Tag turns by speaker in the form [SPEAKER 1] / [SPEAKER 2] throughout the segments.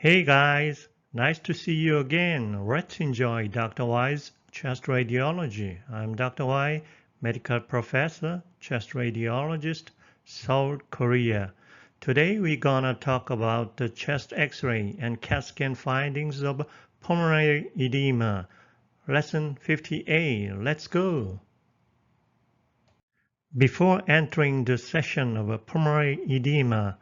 [SPEAKER 1] Hey guys, nice to see you again. Let's enjoy Dr. Y's chest radiology. I'm Dr. Y, medical professor, chest radiologist, Seoul, Korea. Today we're gonna talk about the chest X-ray and CAT scan findings of pulmonary edema. Lesson 50A. Let's go. Before entering the session of pulmonary edema,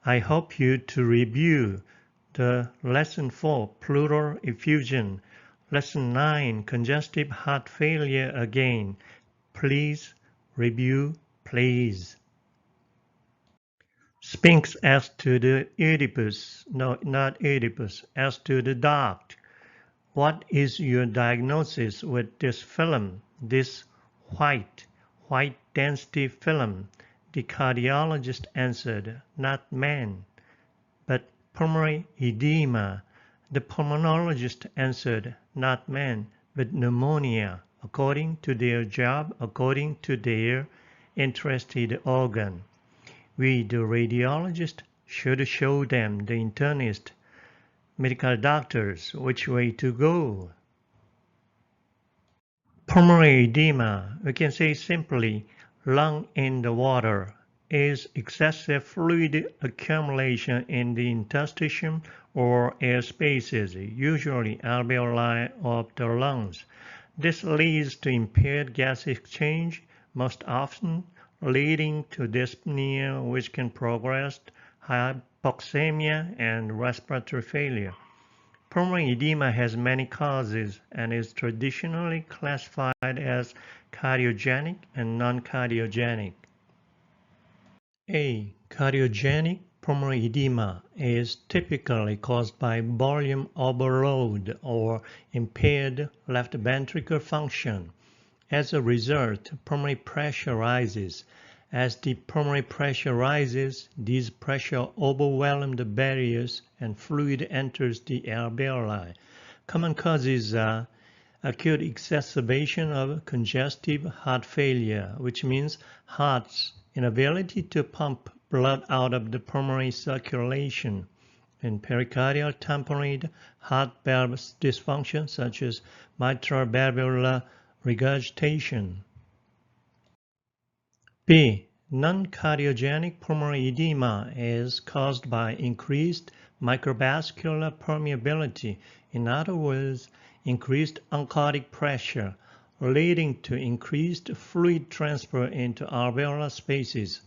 [SPEAKER 1] I hope you to review the Lesson 4 pleural effusion, Lesson 9 congestive heart failure again. Please review, please. Sphinx as to the Oedipus, no, not Oedipus, as to the dog. What is your diagnosis with this film, this white density film? The cardiologist answered, not man, but pulmonary edema. The pulmonologist answered, not man, but pneumonia, according to their job, according to their interested organ. We, the radiologist, should show them, the internist, medical doctors, which way to go. Pulmonary edema, we can say simply, lung in the water, is excessive fluid accumulation in the interstitium or air spaces, usually alveoli of the lungs. This leads to impaired gas exchange, most often leading to dyspnea, which can progress to hypoxemia and respiratory failure. Pulmonary edema has many causes and is traditionally classified as cardiogenic and non-cardiogenic. A. Cardiogenic pulmonary edema is typically caused by volume overload or impaired left ventricular function. As a result, pulmonary pressure rises. As the pulmonary pressure rises, this pressure overwhelms the barriers and fluid enters the alveoli. Common causes are acute exacerbation of congestive heart failure, which means heart's inability to pump blood out of the pulmonary circulation, and pericardial tamponade heart valve dysfunction such as mitral valvular regurgitation. B. Non-cardiogenic pulmonary edema is caused by increased microvascular permeability, in other words, increased oncotic pressure, leading to increased fluid transfer into alveolar spaces.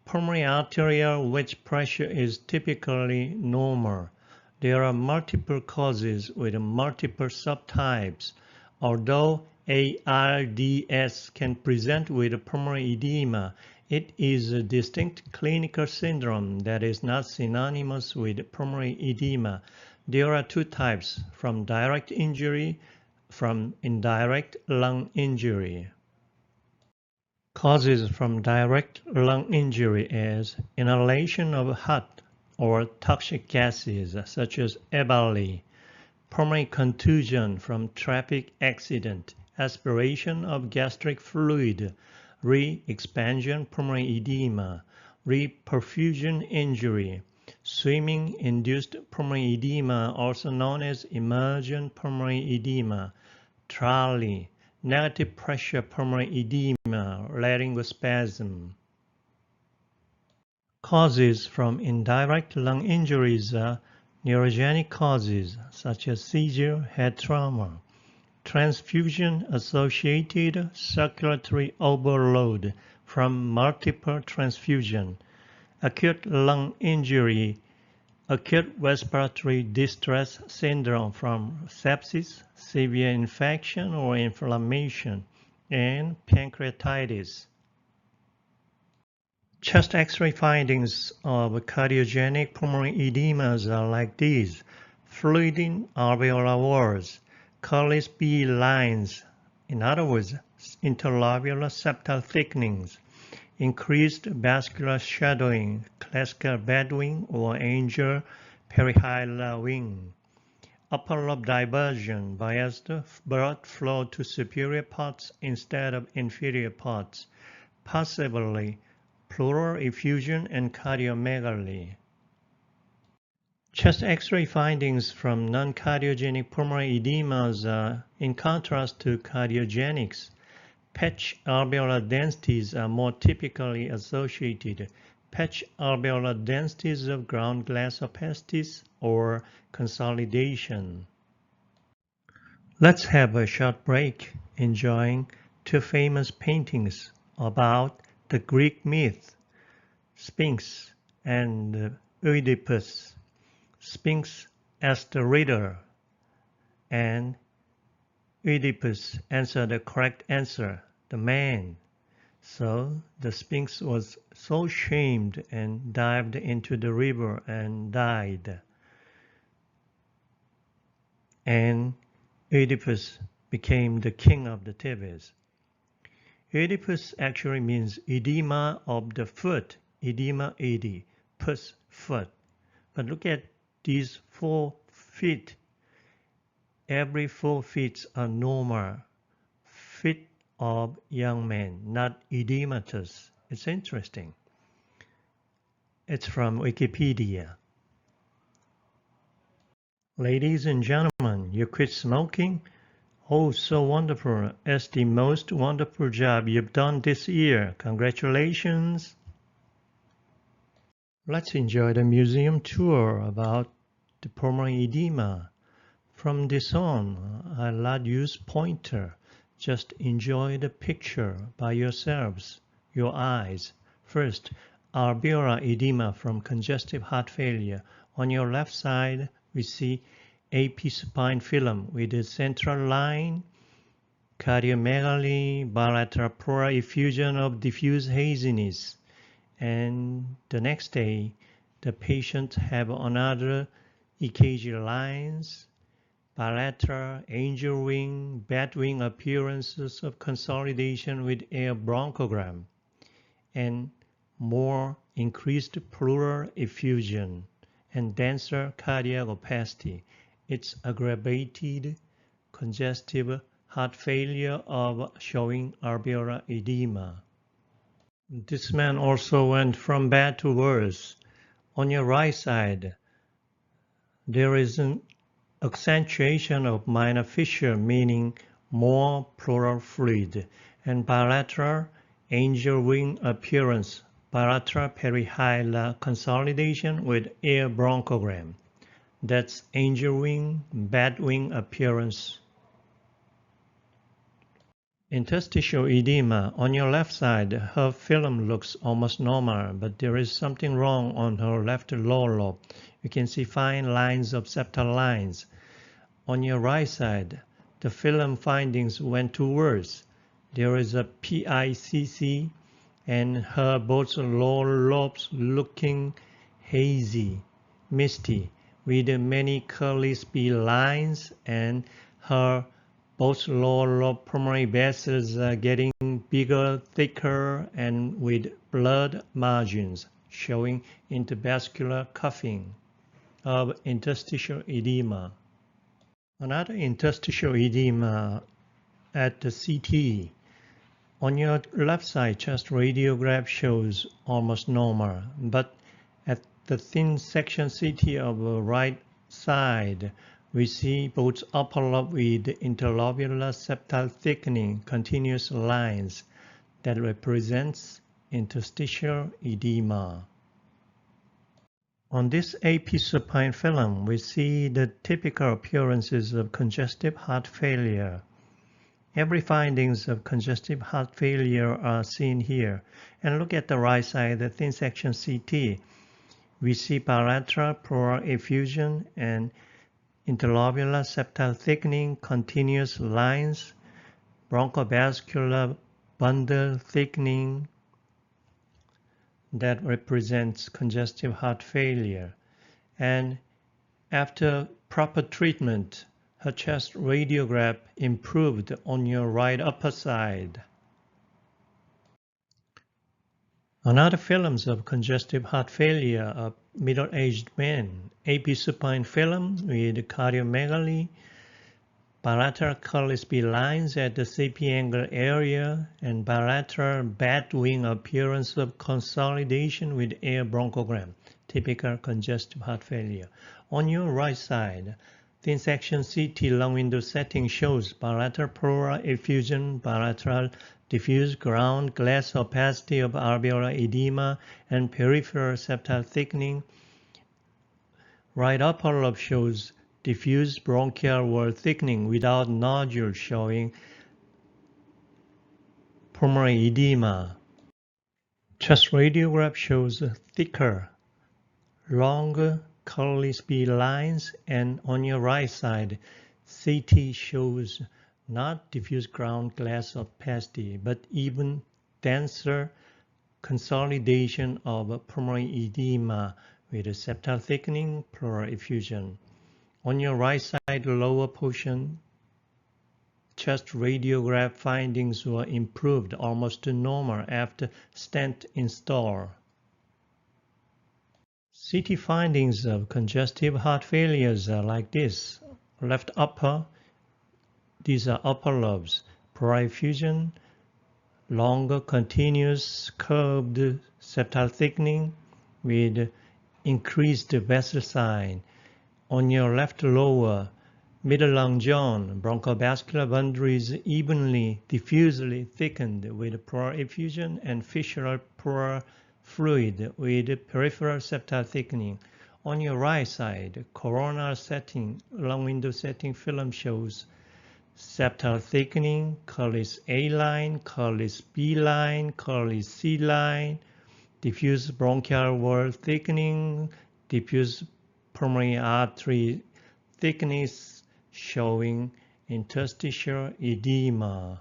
[SPEAKER 1] Pulmonary arterial wedge pressure is typically normal. There are multiple causes with multiple subtypes. Although ARDS can present with pulmonary edema, it is a distinct clinical syndrome that is not synonymous with pulmonary edema. There are two types, from direct injury, from indirect lung injury. Causes from direct lung injury is inhalation of hot or toxic gases such as EBALI, pulmonary contusion from traffic accident, aspiration of gastric fluid, re-expansion pulmonary edema, reperfusion injury, swimming-induced pulmonary edema, also known as emergent pulmonary edema, TRALI, negative pressure pulmonary edema, laryngospasm. Causes from indirect lung injuries are neurogenic causes such as seizure, head trauma, transfusion-associated circulatory overload from multiple transfusion, acute lung injury, acute respiratory distress syndrome from sepsis, severe infection or inflammation, and pancreatitis. Chest X-ray findings of cardiogenic pulmonary edemas are like these: fluid in alveolar walls, Curlis B lines, in other words, interlobular septal thickenings, increased vascular shadowing, classical bed wing or angel perihilar wing, upper lobe diversion, biased blood flow to superior parts instead of inferior parts, possibly pleural effusion and cardiomegaly. Chest X-ray findings from non-cardiogenic pulmonary edemas are in contrast to cardiogenics. Patch alveolar densities are more typically associated. Patch alveolar densities of ground glass opacities or consolidation. Let's have a short break enjoying two famous paintings about the Greek myth, Sphinx and Oedipus. Sphinx as the reader, and Oedipus answered the correct answer, the man. So the Sphinx was so shamed and dived into the river and died. And Oedipus became the king of the Thebes. Oedipus actually means edema of the foot, edema edi, pus, foot. But look at these 4 feet. Every 4 feet are normal feet of young men, not edematous. It's interesting. It's from Wikipedia. Ladies and gentlemen, you quit smoking? Oh, so wonderful. It's the most wonderful job you've done this year. Congratulations. Let's enjoy the museum tour about the pulmonary edema. From this on, I'll not use pointer. Just enjoy the picture by yourselves, your eyes. First, alveolar edema from congestive heart failure. On your left side, we see AP supine film with a central line, cardiomegaly, bilateral pleural effusion of diffuse haziness. And the next day, the patient have another EKG lines, bilateral, angel wing, bat wing appearances of consolidation with air bronchogram, and more increased pleural effusion and denser cardiac opacity. It's aggravated congestive heart failure of showing alveolar edema. This man also went from bad to worse. On your right side, there is an accentuation of minor fissure, meaning more pleural fluid, and bilateral angel wing appearance, bilateral perihilar consolidation with air bronchogram. That's angel wing, bat wing appearance. Interstitial edema. On your left side, her film looks almost normal, but there is something wrong on her left lower lobe. You can see fine lines of septal lines. On your right side, the film findings went to worse. There is a PICC and her both lower lobes looking hazy, misty, with many curly speed lines, and her both lower lobe pulmonary vessels are getting bigger, thicker, and with blood margins, showing intervascular cuffing of interstitial edema. Another interstitial edema at the CT. On your left side, chest radiograph shows almost normal, but at the thin section CT of the right side, we see both upper lobe with interlobular septal thickening continuous lines that represents interstitial edema. On this AP supine film, we see the typical appearances of congestive heart failure. Every findings of congestive heart failure are seen here. And look at the right side, the thin section CT. We see bilateral pleural effusion and interlobular septal thickening, continuous lines, bronchovascular bundle thickening that represents congestive heart failure. And after proper treatment, her chest radiograph improved on your right upper side. Another films of congestive heart failure of middle-aged men, AP supine film with cardiomegaly, bilateral Carlisby lines at the CP angle area, and bilateral bat wing appearance of consolidation with air bronchogram, typical congestive heart failure. On your right side, thin section CT lung window setting shows bilateral pleural effusion, bilateral diffuse ground glass opacity of alveolar edema, and peripheral septal thickening. Right upper lobe shows diffuse bronchial wall thickening without nodule showing pulmonary edema. Chest radiograph shows thicker, longer Carlisby lines, and on your right side, CT shows not diffuse ground glass opacity, but even denser consolidation of pulmonary edema with septal thickening, pleural effusion. On your right side lower portion, chest radiograph findings were improved almost to normal after stent install. CT findings of congestive heart failures are like this. Left upper, these are upper lobes, pleural effusion, longer continuous curved septal thickening with increased vessel sign. On your left lower, middle lung zone, bronchovascular boundaries evenly, diffusely thickened with pleural effusion and fissural pleural fluid with peripheral septal thickening. On your right side, coronal setting, lung window setting film shows septal thickening, Carlis A line, Carlis B line, Carlis C line, diffuse bronchial wall thickening, diffuse pulmonary artery thickness showing interstitial edema.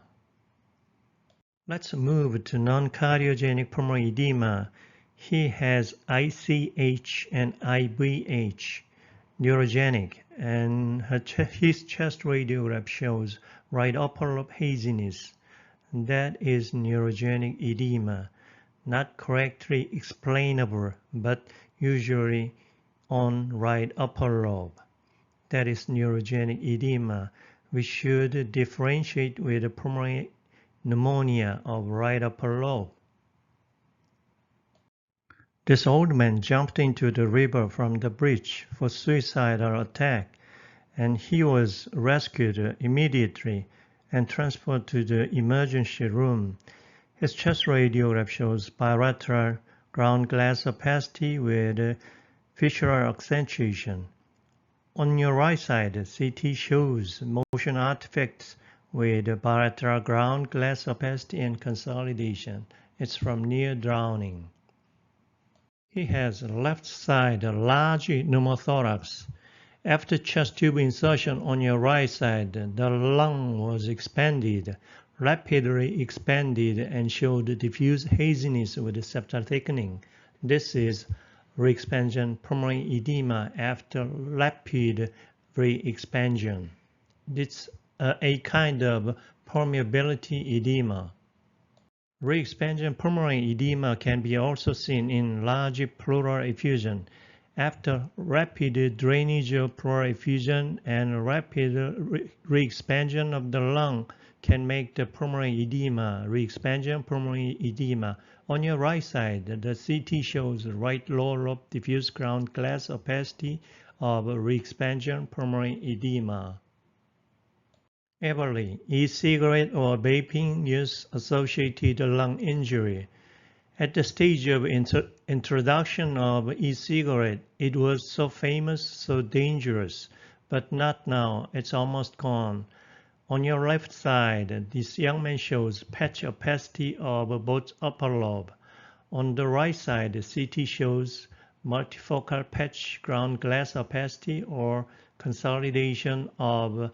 [SPEAKER 1] Let's move to non-cardiogenic pulmonary edema. He has ICH and IVH, neurogenic, and his chest radiograph shows right upper lobe haziness. That is neurogenic edema, not correctly explainable, but usually on right upper lobe. That is neurogenic edema. We should differentiate with pulmonary pneumonia of right upper lobe. This old man jumped into the river from the bridge for suicidal attack, and he was rescued immediately and transferred to the emergency room. His chest radiograph shows bilateral ground glass opacity with fissural accentuation. On your right side, CT shows motion artifacts with bilateral ground glass opacity and consolidation. It's from near drowning. He has left side large pneumothorax. After chest tube insertion on your right side, the lung was expanded, rapidly expanded, and showed diffuse haziness with septal thickening. This is re-expansion pulmonary edema after rapid re-expansion. It's a kind of permeability edema. Re-expansion pulmonary edema can be also seen in large pleural effusion. After rapid drainage of pleural effusion and rapid re-expansion of the lung can make the pulmonary edema, re-expansion pulmonary edema. On your right side, the CT shows right lower lobe diffuse ground glass opacity of re-expansion pulmonary edema. Everly, e-cigarette or vaping use associated lung injury. At the stage of introduction of e-cigarette, it was so famous, so dangerous, but not now. It's almost gone. On your left side, this young man shows patch opacity of both upper lobe. On the right side, CT shows multifocal patch ground glass opacity or consolidation of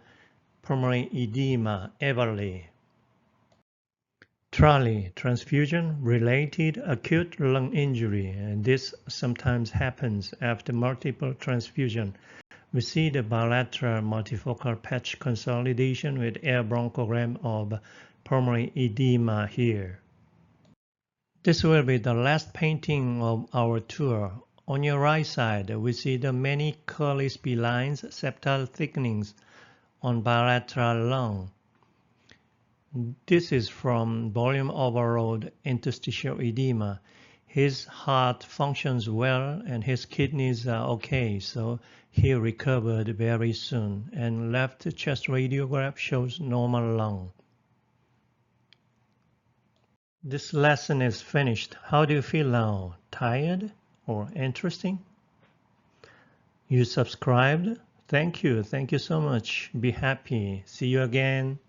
[SPEAKER 1] pulmonary edema, Everly. TRALI, transfusion-related acute lung injury, and this sometimes happens after multiple transfusion. We see the bilateral multifocal patch consolidation with air bronchogram of pulmonary edema here. This will be the last painting of our tour. On your right side, we see the many Carlisby lines, septal thickenings. on bilateral lung. This is from volume overload interstitial edema. His heart functions well and his kidneys are okay, so he recovered very soon, and left chest radiograph shows normal lung. This lesson is finished. How do you feel now? Tired or interesting? You subscribed? Thank you. Thank you so much. Be happy. See you again.